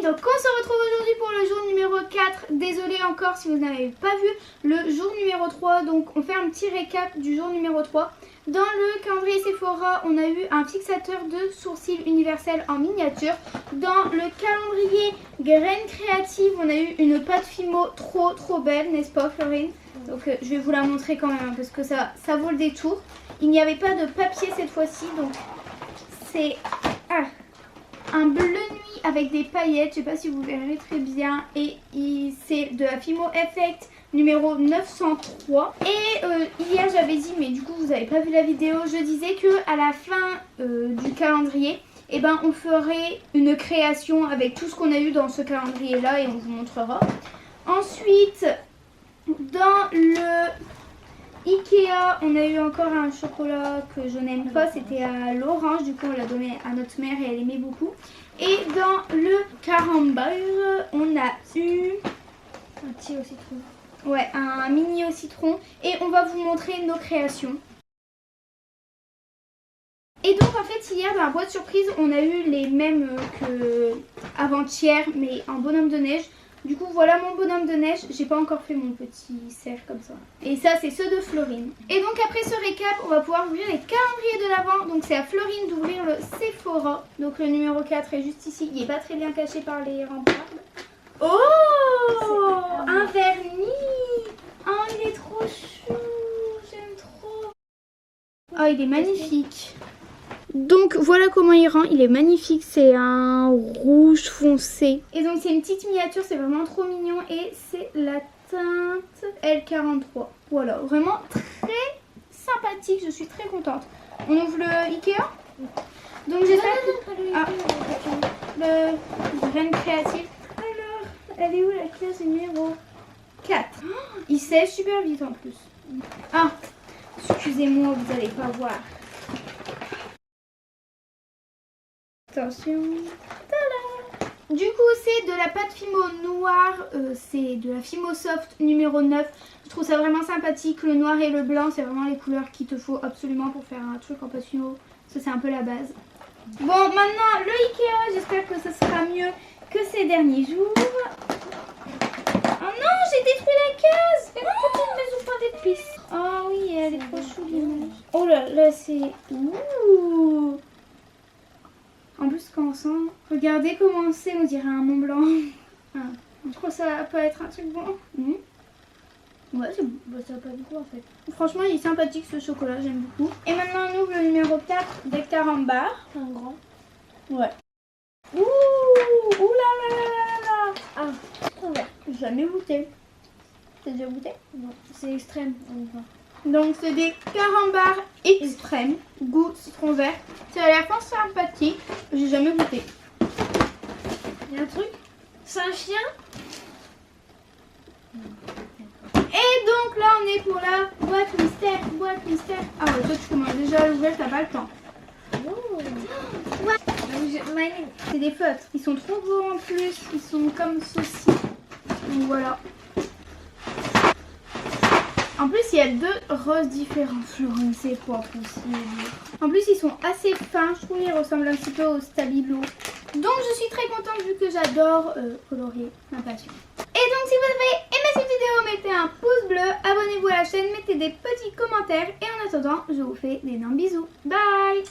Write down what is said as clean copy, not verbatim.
donc on se retrouve aujourd'hui pour le jour numéro 4. Désolée encore si vous n'avez pas vu le jour numéro 3. Donc on fait un petit récap du jour numéro 3. Dans le calendrier Sephora, on a eu un fixateur de sourcils universel en miniature. Dans le calendrier Graines Créatives, on a eu une pâte Fimo trop belle, n'est-ce pas Florine? Donc je vais vous la montrer quand même parce que ça vaut le détour. Il n'y avait pas de papier cette fois-ci, donc c'est un bleu nuit avec des paillettes, je sais pas si vous verrez très bien, et c'est de la Fimo Effect numéro 903. Et hier j'avais dit, mais du coup vous n'avez pas vu la vidéo, je disais que à la fin du calendrier, eh ben, on ferait une création avec tout ce qu'on a eu dans ce calendrier là et on vous montrera. Ensuite, dans le Ikea, on a eu encore un chocolat que je n'aime pas, c'était à l'orange, du coup on l'a donné à notre mère et elle aimait beaucoup. Et dans le Carambar, on a eu un petit au citron. Ouais, un mini au citron et on va vous montrer nos créations. Et donc en fait hier dans la boîte surprise on a eu les mêmes que avant-hier mais en bonhomme de neige. Du coup voilà mon bonhomme de neige, j'ai pas encore fait mon petit cerf comme ça. Et ça c'est ceux de Florine. Et donc après ce récap on va pouvoir ouvrir les calendriers de l'Avent. Donc c'est à Florine d'ouvrir le Sephora. Donc le numéro 4 est juste ici, il est pas très bien caché par les remparts. Oh, un vernis. Oh il est trop chou, j'aime trop. Oh il est magnifique. Donc voilà comment il rend, il est magnifique, c'est un rouge foncé. Et donc c'est une petite miniature, c'est vraiment trop mignon et c'est la teinte L43. Voilà, vraiment très sympathique, je suis très contente. On ouvre le Ikea. Donc j'espère que... le Graines Créatives. Alors, elle est où la classe numéro 4? Oh, il sèche super vite en plus. Ah, excusez-moi, vous n'allez pas voir. Attention. Tada! Du coup c'est de la pâte Fimo noire, c'est de la Fimo Soft numéro 9. Je trouve ça vraiment sympathique, le noir et le blanc c'est vraiment les couleurs qu'il te faut absolument pour faire un truc en pâte Fimo. Ça c'est un peu la base. Bon maintenant le Ikea, j'espère que ça sera mieux que ces derniers jours. Oh non, j'ai détruit la case. C'est une petite maison pain d'épices. Oh oui, elle est trop chou l'image. Oh là là, c'est... Ouh. En plus quand on sent, regardez comment c'est, on dirait un Mont Blanc. Je trouve que ça peut être un truc bon. Ouais, ça n'a pas de goût en fait. Franchement il est sympathique ce chocolat, j'aime beaucoup. Et maintenant on ouvre le numéro 4 des Carambar. Un grand. Ouais. Ouh, ouh là là là là là. Ah, trop vert. J'ai jamais goûté. T'as déjà goûté? Non, c'est extrême. Donc c'est des Carambar extrême, goût citron vert. C'est à la fin sympathique, j'ai jamais goûté. Il y a un truc. C'est un chien. Et donc là on est pour la boîte mystère. Ah ouais, toi tu commences déjà à l'ouvrir, t'as pas le temps. Oh. Ouais. C'est des feutres, ils sont trop beaux en plus, ils sont comme ceci. Donc voilà. En plus il y a deux roses différents, Florine, c'est quoi possible? En plus ils sont assez fins, je trouve qu'ils ressemblent un petit peu au Stabilo. Donc je suis très contente vu que j'adore colorier ma passion. Et donc si vous avez aimé cette vidéo, mettez un pouce bleu, abonnez-vous à la chaîne, mettez des petits commentaires et en attendant je vous fais d'énormes bisous. Bye!